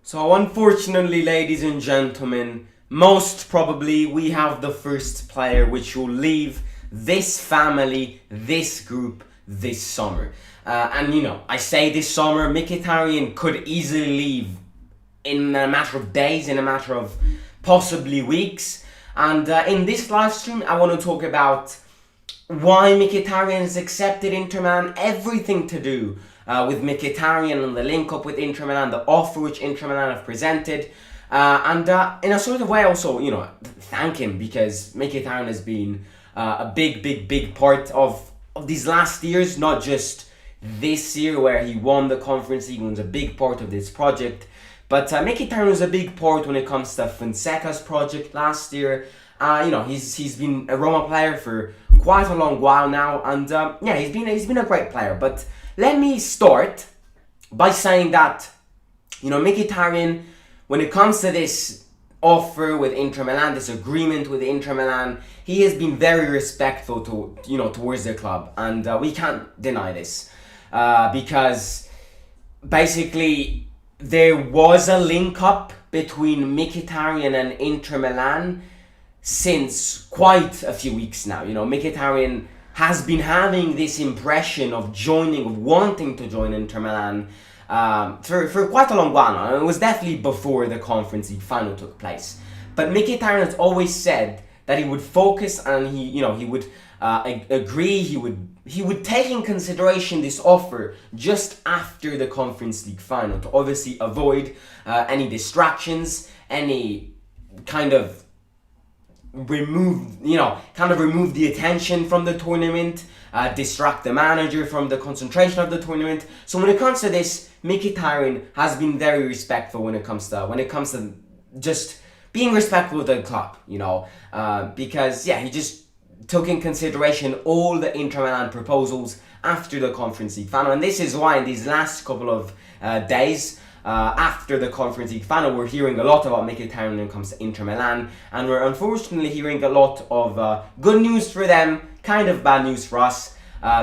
So unfortunately, ladies and gentlemen, most probably we have the first player which will leave this family, this group, this summer. And I say this summer, Mkhitaryan could easily leave in a matter of days, in a matter of possibly weeks. And in this live stream, I want to talk about why Mkhitaryan has accepted Inter Milan, everything to do with Mkhitaryan and the link up with Inter Milan, the offer which Inter Milan have presented, and in a sort of way also, thank him, because Mkhitaryan has been a big part of these last years, not just this year where he won the Conference League and was a big part of this project, but Mkhitaryan was a big part when it comes to Fonseca's project last year. He's been a Roma player for quite a long while now, and he's been a great player. But let me start by saying that Mkhitaryan, when it comes to this offer with Inter Milan, this agreement with Inter Milan, he has been very respectful towards the club, and we can't deny this because basically there was a link up between Mkhitaryan and Inter Milan since quite a few weeks now. Mkhitaryan has been having this impression of wanting to join Inter Milan for quite a long while now. And it was definitely before the Conference League final took place. But Mkhitaryan has always said that he would focus and he would agree, he would take in consideration this offer just after the Conference League final to obviously avoid any distractions, any kind of remove the attention from the tournament, distract the manager from the concentration of the tournament. So when it comes to this, Mkhitaryan has been very respectful when it comes to just being respectful of the club, because he just took in consideration all the Inter Milan proposals after the Conference League final, and this is why in these last couple of days after the Conference League final, we're hearing a lot about Mkhitaryan when it comes to Inter Milan, and we're unfortunately hearing a lot of good news for them, kind of bad news for us,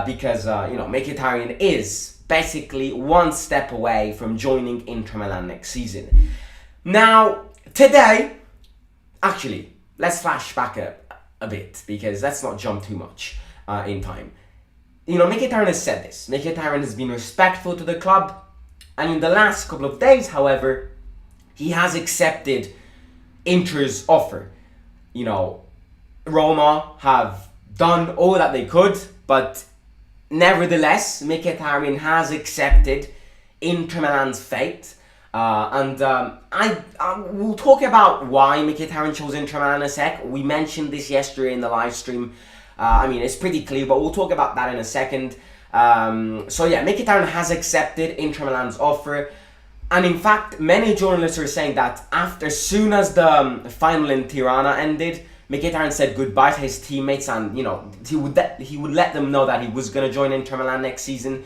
because Mkhitaryan is basically one step away from joining Inter Milan next season. Now, today, actually, let's flash back a bit, because let's not jump too much in time. Mkhitaryan has said this. Mkhitaryan has been respectful to the club, and in the last couple of days, however, he has accepted Inter's offer. Roma have done all that they could, but nevertheless, Mkhitaryan has accepted Inter Milan's fate. And I will talk about why Mkhitaryan chose Inter Milan in a sec. We mentioned this yesterday in the live stream. It's pretty clear, but we'll talk about that in a second. Mkhitaryan has accepted Inter Milan's offer, and in fact, many journalists are saying that as soon as the final in Tirana ended, Mkhitaryan said goodbye to his teammates, and he would let them know that he was going to join Inter Milan next season.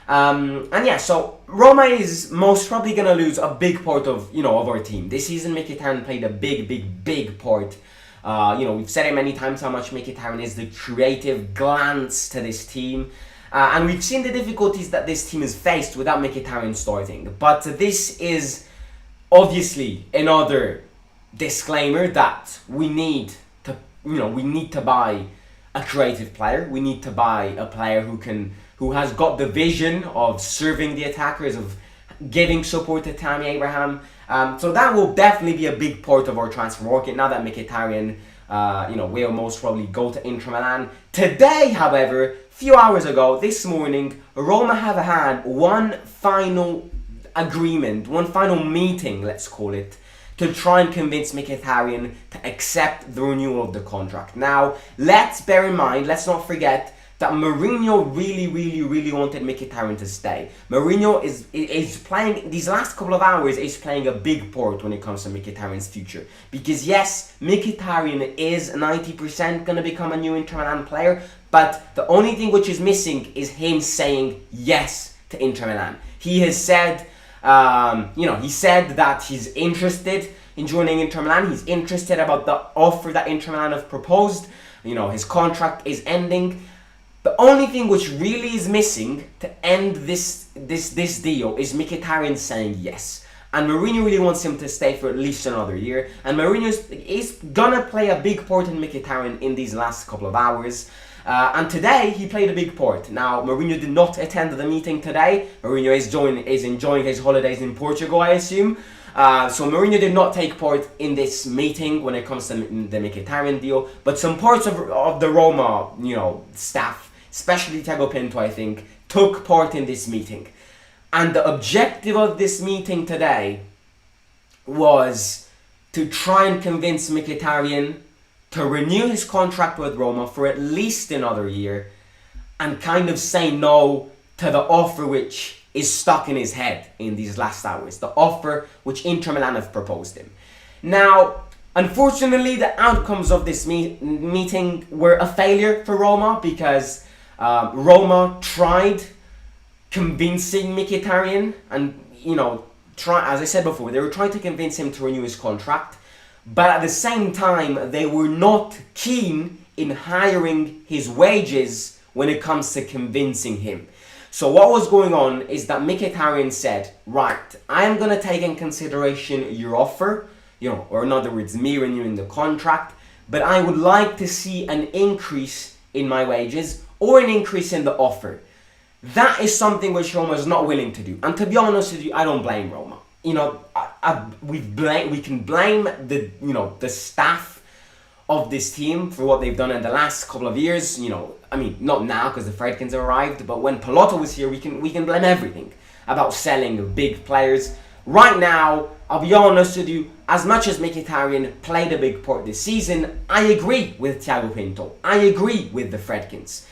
So Roma is most probably going to lose a big part of our team this season. Mkhitaryan played a big part. We've said it many times how much Mkhitaryan is the creative glance to this team. And we've seen the difficulties that this team has faced without Mkhitaryan starting. But this is obviously another disclaimer that we need to buy a creative player. We need to buy a player who has got the vision of serving the attackers, of giving support to Tammy Abraham. So that will definitely be a big part of our transfer market now that Mkhitaryan will most probably go to Inter Milan. Today, however, few hours ago, this morning, Roma have had one final agreement, one final meeting, let's call it, to try and convince Mkhitaryan to accept the renewal of the contract. Now, let's bear in mind, let's not forget that Mourinho really wanted Mkhitaryan to stay. Mourinho is playing, these last couple of hours, is playing a big part when it comes to Mkhitaryan's future. Because yes, Mkhitaryan is 90% going to become a new Inter Milan player, but the only thing which is missing is him saying yes to Inter Milan. He has said, he said that he's interested in joining Inter Milan. He's interested about the offer that Inter Milan have proposed. His contract is ending. The only thing which really is missing to end this deal is Mkhitaryan saying yes. And Mourinho really wants him to stay for at least another year. And Mourinho is gonna play a big part in Mkhitaryan in these last couple of hours. And today he played a big part. Now Mourinho did not attend the meeting today. Mourinho is enjoying his holidays in Portugal, I assume. So Mourinho did not take part in this meeting when it comes to the Mkhitaryan deal. But some parts of the Roma, staff, especially Thiago Pinto, I think, took part in this meeting. And the objective of this meeting today was to try and convince Mkhitaryan to renew his contract with Roma for at least another year and kind of say no to the offer which is stuck in his head in these last hours. The offer which Inter Milan have proposed him. Now, unfortunately, the outcomes of this meeting were a failure for Roma because Roma tried convincing Mkhitaryan and, as I said before, they were trying to convince him to renew his contract, but at the same time, they were not keen in hiring his wages when it comes to convincing him. So what was going on is that Mkhitaryan said, right, I am going to take in consideration your offer, or in other words, me renewing the contract, but I would like to see an increase in my wages or an increase in the offer. That is something which Roma is not willing to do. And to be honest with you, I don't blame Roma. We can blame the staff of this team for what they've done in the last couple of years. Not now because the Fredkins have arrived, but when Pallotta was here, we can blame everything about selling big players. Right now, I'll be honest with you, as much as Mkhitaryan played a big part this season, I agree with Thiago Pinto. I agree with the Fredkins.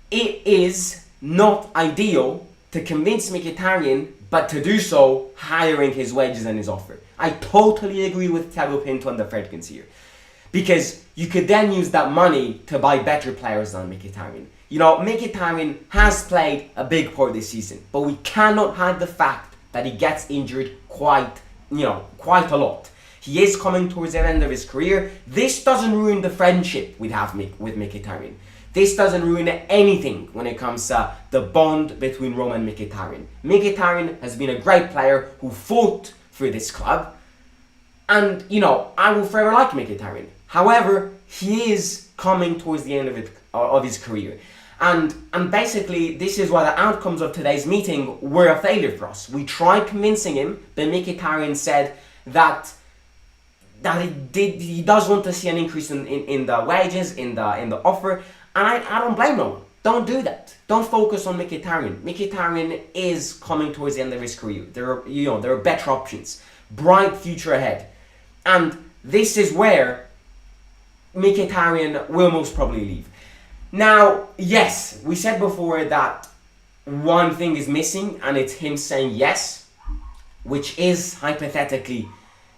It is not ideal to convince Mkhitaryan, but to do so hiring his wages and his offer. I totally agree with Thiago Pinto and the Fredkins here. Because you could then use that money to buy better players than Mkhitaryan. Mkhitaryan has played a big part this season, but we cannot hide the fact that he gets injured quite a lot. He is coming towards the end of his career. This doesn't ruin the friendship we have with Mkhitaryan. This doesn't ruin anything when it comes to the bond between Roma and Mkhitaryan. Mkhitaryan has been a great player who fought for this club. And, I will forever like Mkhitaryan. However, he is coming towards the end of his career. And basically, this is why the outcomes of today's meeting were a failure for us. We tried convincing him, but Mkhitaryan said that he does want to see an increase in the wages, in the offer. And I don't blame no one. Don't do that. Don't focus on Mkhitaryan. Mkhitaryan is coming towards the end of his career. There are better options. Bright future ahead. And this is where Mkhitaryan will most probably leave. Now, yes, we said before that one thing is missing, and it's him saying yes, which is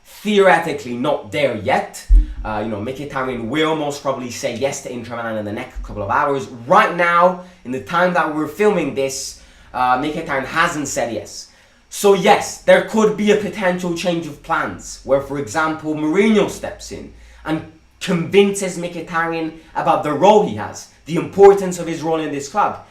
theoretically not there yet. Mkhitaryan will most probably say yes to Inter Milan in the next couple of hours. Right now, in the time that we're filming this, Mkhitaryan hasn't said yes. So yes, there could be a potential change of plans, where, for example, Mourinho steps in and convinces Mkhitaryan about the role he has, the importance of his role in this club.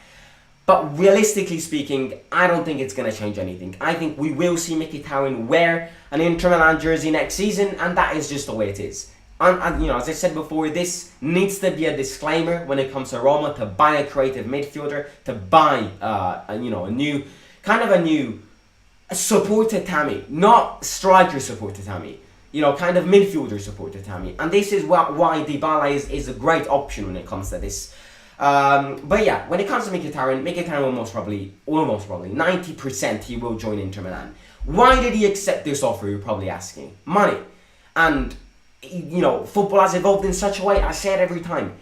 But realistically speaking, I don't think it's going to change anything. I think we will see Mkhitaryan wear an Inter Milan jersey next season, and that is just the way it is. And as I said before, this needs to be a disclaimer when it comes to Roma to buy a creative midfielder, to buy a new support Tammy, not striker support Tammy. Kind of midfielder support Tammy. And this is why Dybala is a great option when it comes to this. But yeah, when it comes to Mkhitaryan will most probably 90% he will join Inter Milan. Why did he accept this offer, you're probably asking? Money. And, football has evolved in such a way, I say it every time.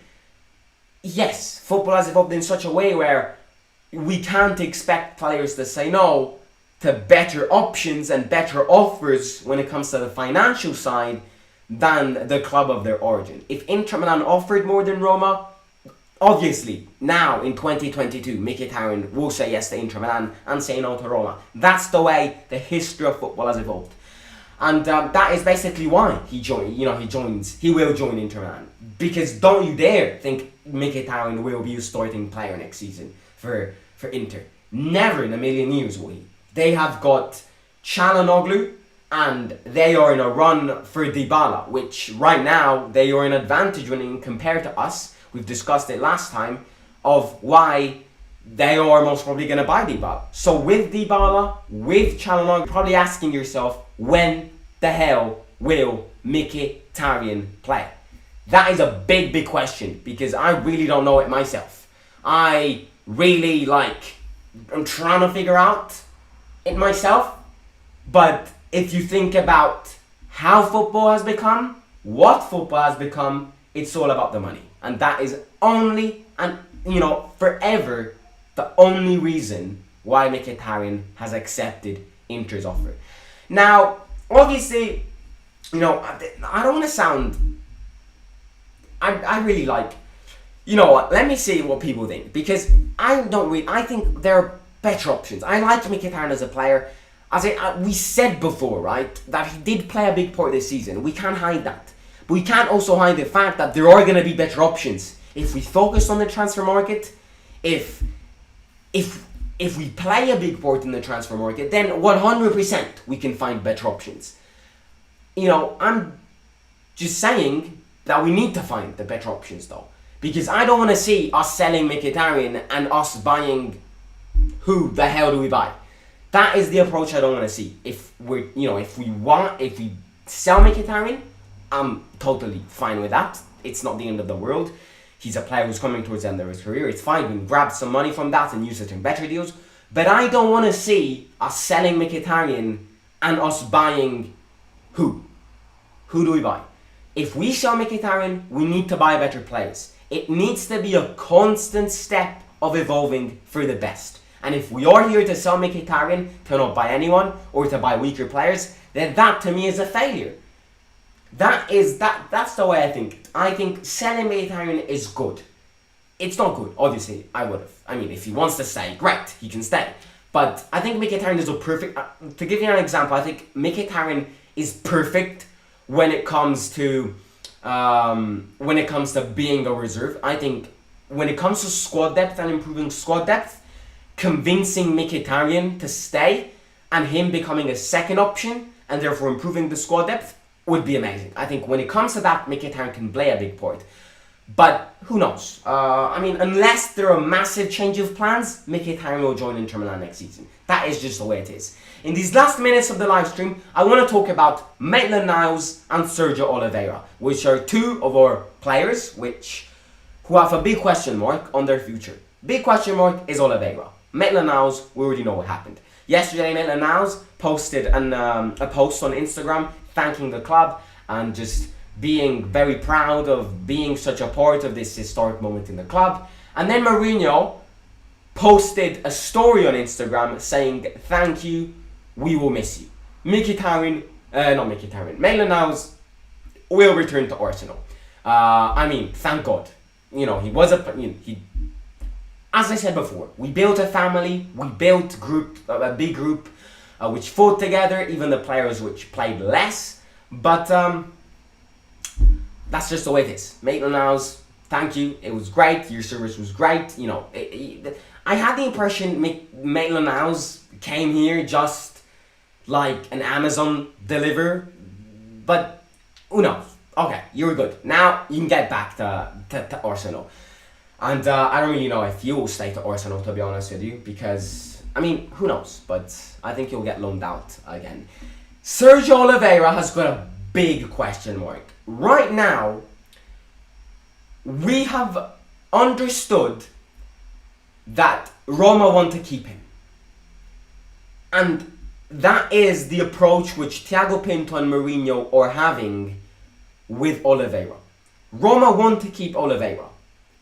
Yes, football has evolved in such a way where we can't expect players to say no to better options and better offers when it comes to the financial side than the club of their origin. If Inter Milan offered more than Roma, obviously, now in 2022, Mkhitaryan will say yes to Inter Milan and say no to Roma. That's the way the history of football has evolved. And that is basically why he will join Inter Milan. Because don't you dare think Mkhitaryan will be a starting player next season for Inter. Never in a million years will he. They have got Çalhanoğlu, and they are in a run for Dybala, which right now they are in advantage when compared to us. We've discussed it last time of why they are most probably going to buy Dybala. So with Dybala, with Çalhanoğlu, you're probably asking yourself, when the hell will Mkhitaryan play? That is a big, big question because I really don't know it myself. I'm trying to figure out it myself. But if you think about how football has become, what football has become, it's all about the money. And that is only, and forever, the only reason why Mkhitaryan has accepted Inter's offer. Now, obviously, I don't want to sound, I really like, let me see what people think. Because I think there are better options. I like Mkhitaryan as a player. As we said before, right, that he did play a big part this season. We can't hide that. But we can't also hide the fact that there are going to be better options. If we focus on the transfer market, if we play a big part in the transfer market, then 100% we can find better options. I'm just saying that we need to find the better options though. Because I don't want to see us selling Mkhitaryan and us buying, who the hell do we buy? That is the approach I don't want to see. If we sell Mkhitaryan, I'm totally fine with that. It's not the end of the world. He's a player who's coming towards the end of his career. It's fine. We can grab some money from that and use it in better deals. But I don't want to see us selling Mkhitaryan and us buying who? Who do we buy? If we sell Mkhitaryan, we need to buy better players. It needs to be a constant step of evolving for the best. And if we are here to sell Mkhitaryan to not buy anyone or to buy weaker players, then that to me is a failure. That's the way I think. I think selling Mkhitaryan is good. It's not good, obviously. If he wants to stay, great, he can stay. But I think Mkhitaryan is a perfect. To give you an example, I think Mkhitaryan is perfect when it comes to being a reserve. I think when it comes to squad depth and improving squad depth, convincing Mkhitaryan to stay and him becoming a second option and therefore improving the squad depth would be amazing. I think when it comes to that, Mkhitaryan can play a big part. But who knows? Unless there are massive change of plans, Mkhitaryan will join Inter Milan next season. That is just the way it is. In these last minutes of the live stream, I want to talk about Maitland-Niles and Sergio Oliveira, which are two of our players who have a big question mark on their future. Big question mark is Oliveira. Maitland-Niles, we already know what happened. Yesterday, Maitland-Niles posted a post on Instagram thanking the club and just being very proud of being such a part of this historic moment in the club. And then Mourinho posted a story on Instagram saying, thank you, we will miss you. Maitland-Niles will return to Arsenal. Thank God. He was as I said before, we built a family, we built a big group, which fought together, even the players which played less. But that's just the way it is. Maitland-Niles, thank you. It was great. Your service was great. I had the impression Maitland-Niles came here just like an Amazon deliver. But who knows? Okay, you're good. Now you can get back to Arsenal. And I don't really know if you will stay to Arsenal, to be honest with you, because, who knows? But I think you'll get loaned out again. Sergio Oliveira has got a big question mark. Right now, we have understood that Roma want to keep him. And that is the approach which Thiago Pinto and Mourinho are having with Oliveira. Roma want to keep Oliveira.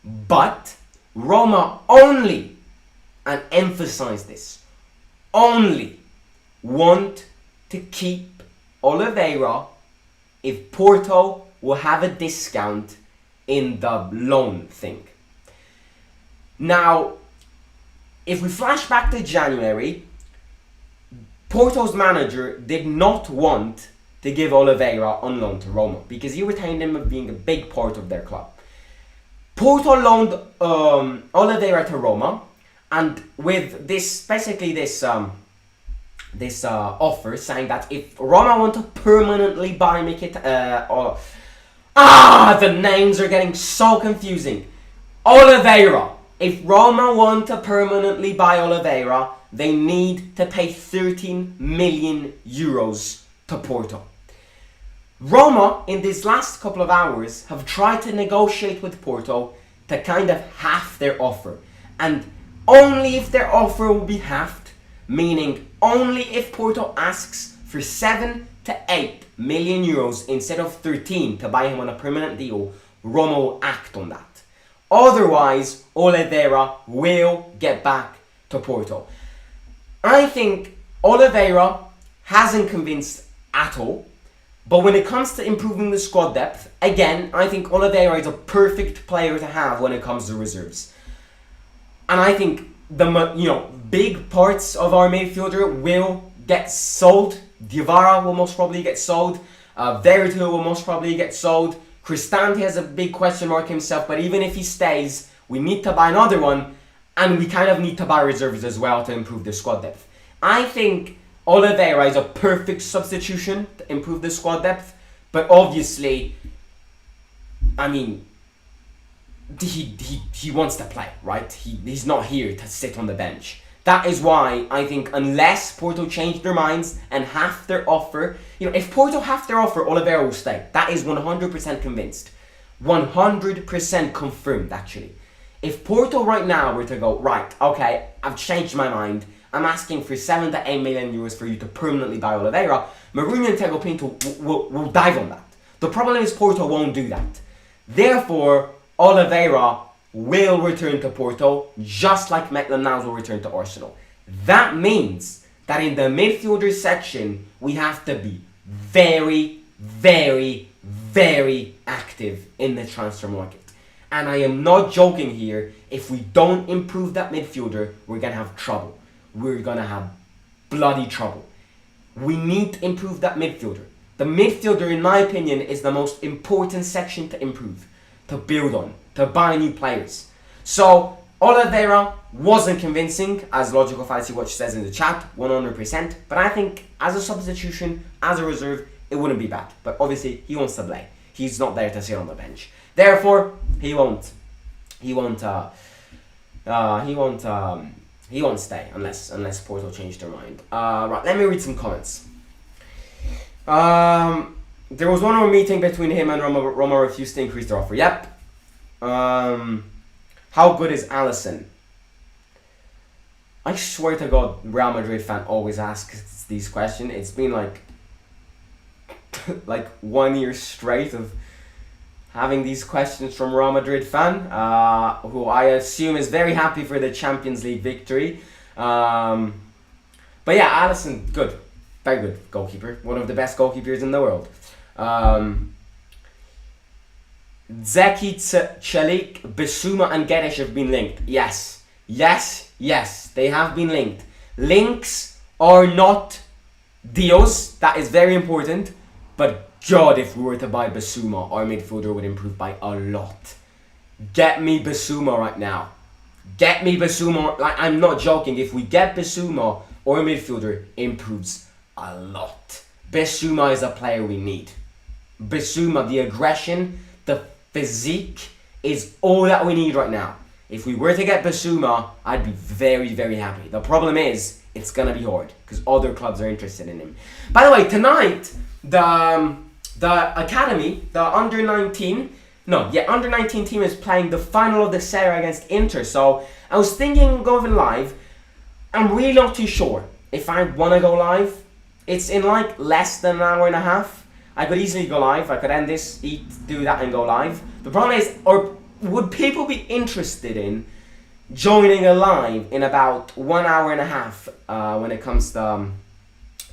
But Roma only, and emphasize this, only want to keep Oliveira if Porto will have a discount in the loan thing. Now, if we flash back to January, Porto's manager did not want to give Oliveira on loan to Roma because he retained him as being a big part of their club. Porto loaned Oliveira to Roma, and with this offer saying that if Roma want to permanently buy Mkhitaryan, the names are getting so confusing. Oliveira. If Roma want to permanently buy Oliveira, they need to pay 13 million euros to Porto. Roma, in these last couple of hours, have tried to negotiate with Porto to kind of half their offer. And only if their offer will be halved, meaning only if Porto asks for 7 to 8 million euros instead of 13 to buy him on a permanent deal, Roma will act on that. Otherwise, Oliveira will get back to Porto. I think Oliveira hasn't convinced at all. But when it comes to improving the squad depth, again, I think Oliveira is a perfect player to have when it comes to reserves. And I think big parts of our midfielder will get sold. Diawara will most probably get sold. Vertu will most probably get sold. Cristante has a big question mark himself, but even if he stays, we need to buy another one, and we kind of need to buy reserves as well to improve the squad depth. I think Oliveira is a perfect substitution to improve the squad depth, but obviously, I mean, he wants to play, right? He's not here to sit on the bench. That is why I think unless Porto change their minds and half their offer, if Porto half their offer, Oliveira will stay. That is 100% convinced. 100% confirmed, actually. If Porto right now were to go, right, okay, I've changed my mind, I'm asking for 7 to 8 million euros for you to permanently buy Oliveira, Mourinho and Tego Pinto will dive on that. The problem is Porto won't do that. Therefore, Oliveira will return to Porto, just like Maitland-Niles will return to Arsenal. That means that in the midfielder section, we have to be very, very, very active in the transfer market. And I am not joking here. If we don't improve that midfielder, we're going to have trouble. We're going to have bloody trouble. We need to improve that midfielder. The midfielder, in my opinion, is the most important section to improve, to build on, to buy new players. So, Oliveira wasn't convincing, as Logical Fantasy Watch says in the chat, 100%. But I think as a substitution, as a reserve, it wouldn't be bad. But obviously, he wants to play. He's not there to sit on the bench. Therefore, he won't stay unless Porto change their mind. Right, let me read some comments. There was one more meeting between him and Roma. Roma refused to increase their offer. Yep. How good is Alisson? I swear to God, Real Madrid fan always asks these questions. It's been like 1 year straight of having these questions from Real Madrid fan, who I assume is very happy for the Champions League victory. But yeah, Alisson, good. Very good goalkeeper. One of the best goalkeepers in the world. Zeki, Celik, Bissouma and Guedes have been linked. Yes. They have been linked. Links are not deals. That is very important. But God, if we were to buy Bissouma, our midfielder would improve by a lot. Get me Bissouma right now. Get me Bissouma. I'm not joking. If we get Bissouma, our midfielder improves a lot. Bissouma is a player we need. Bissouma, the aggression, the physique is all that we need right now. If we were to get Bissouma, I'd be very, very happy. The problem is, it's going to be hard because other clubs are interested in him. By the way, tonight, the academy, the under-19 team is playing the final of the Serie A against Inter. So I was thinking of going live. I'm really not too sure if I want to go live. It's in less than an hour and a half. I could easily go live. I could end this, eat, do that and go live. The problem is, would people be interested in joining a live in about 1 hour and a half when it comes to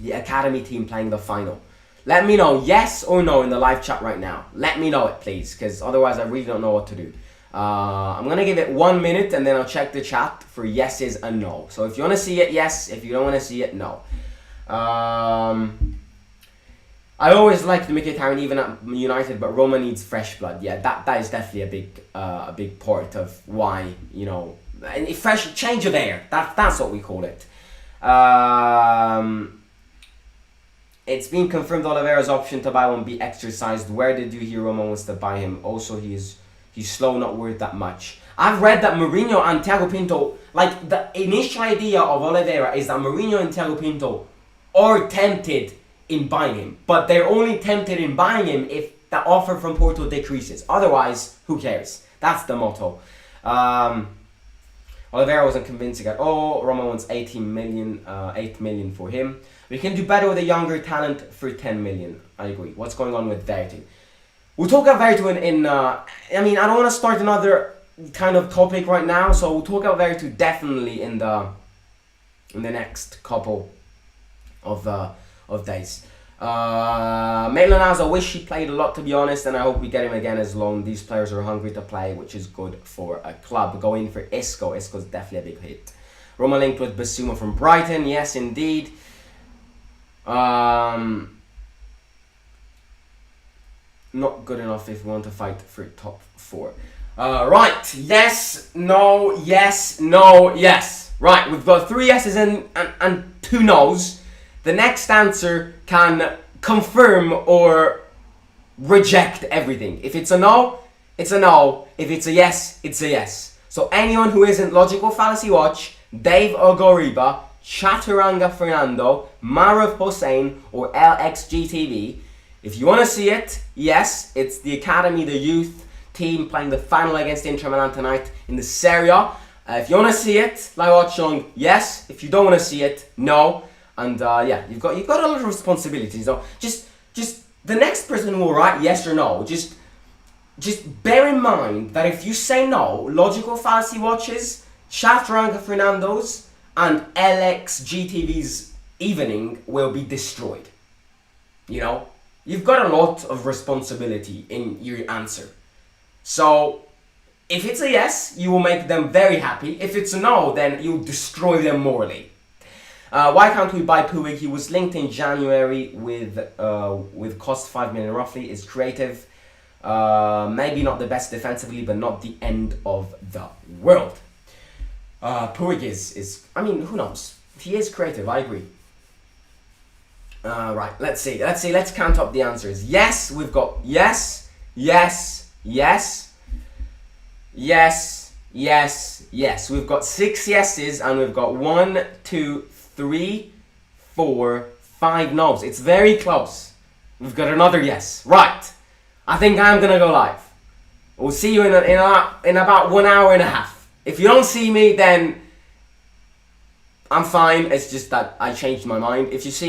the academy team playing the final? Let me know yes or no in the live chat right now. Let me know it, please, because otherwise I really don't know what to do. I'm going to give it 1 minute and then I'll check the chat for yeses and no. So if you want to see it, yes. If you don't want to see it, no. I always liked Mkhitaryan even at United, but Roma needs fresh blood. Yeah, that is definitely a big part of why, and fresh change of air. That's what we call it. It's been confirmed Oliveira's option to buy won't be exercised. Where did you hear Roma wants to buy him? Also, he's slow, not worth that much. I've read that Mourinho and Thiago Pinto, like the initial idea of Oliveira is that Mourinho and Thiago Pinto are tempted in buying him, but they're only tempted in buying him if the offer from Porto decreases. Otherwise, who cares? That's the motto. Oliveira wasn't convincing at all. Roma wants 8 million for him. We can do better with a younger talent for 10 million. I agree. What's going on with Vertu? We'll talk about Vertu I mean, I don't want to start another kind of topic right now, so we'll talk about Vertu definitely in the next couple of days. Maitland has, I wish he played a lot, to be honest, and I hope we get him again as loan. These players are hungry to play, which is good for a club. Go in for Isco. Isco's definitely a big hit. Roma linked with Basuma from Brighton. Yes, indeed. Not good enough if we want to fight for top 4. Right. Yes, no, yes, no, yes. Right, we've got 3 yeses and 2 no's. The next answer can confirm or reject everything. If it's a no, it's a no. If it's a yes, it's a yes. So anyone who isn't Logical Fallacy Watch, Dave Ogoriba, Chaturanga Fernando, Maruf Hossein, or LXGTV, if you want to see it, yes, it's the academy, the youth team playing the final against Inter Milan tonight in the Serie A. If you want to see it, like watching, yes. If you don't want to see it, no. And yeah, you've got a lot of responsibilities. So just the next person who will write yes or no, just bear in mind that if you say no, Logical Fallacy Watches, Chaturanga Fernando's, and LXGTV's evening will be destroyed. You know, you've got a lot of responsibility in your answer. So if it's a yes, you will make them very happy. If it's a no, then you'll destroy them morally. Why can't we buy Puig? He was linked in January with cost 5 million roughly. Is creative. Maybe not the best defensively, but not the end of the world. Puig is I mean, who knows? He is creative, I agree. Right, let's see. Let's count up the answers. Yes, we've got yes, yes, yes, yes, yes, yes. We've got 6 yeses and we've got 1, 2, 3, 4, 5 no's. It's very close. We've got another yes. Right. I think I'm gonna go live. We'll see you in about 1 hour and a half. If you don't see me, then I'm fine. It's just that I changed my mind. If you see